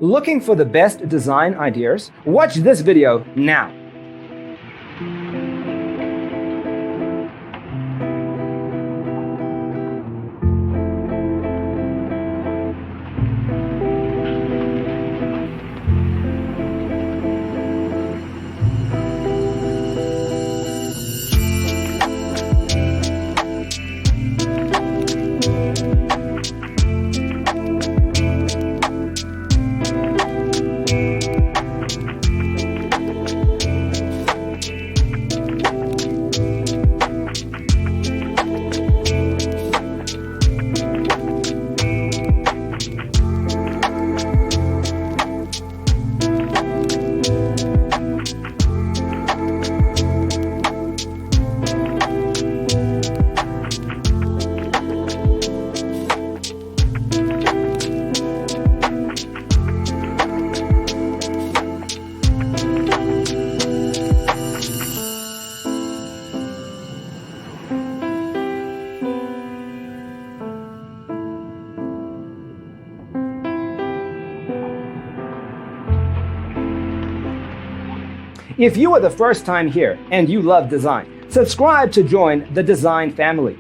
Looking for the best design ideas? Watch this video now. If you are the first time here and you love design, subscribe to join the design family.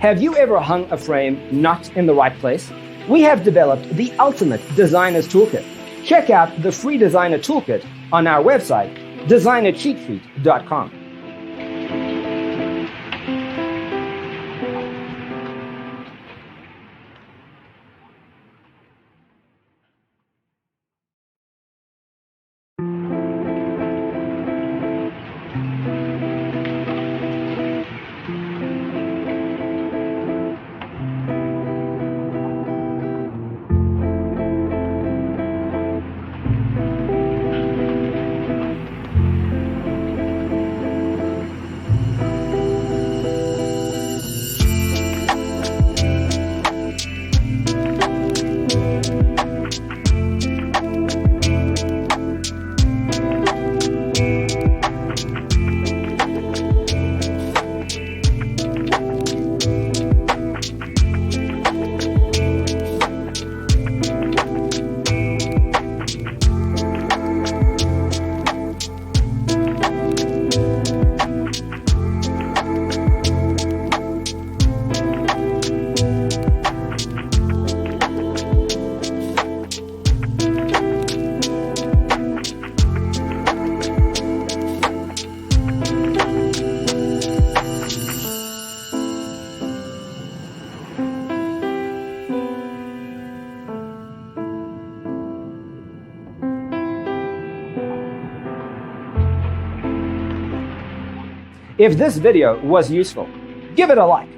Have you ever hung a frame not in the right place? We have developed the ultimate designer's toolkit. Check out the free designer toolkit on our website, designercheatsheet.com. If this video was useful, give it a like.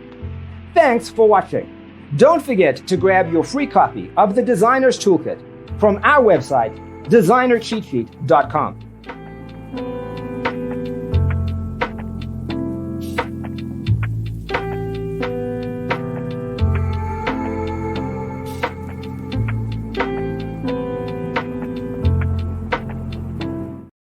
Thanks for watching. Don't forget to grab your free copy of the Designer's Toolkit from our website, designercheatsheet.com.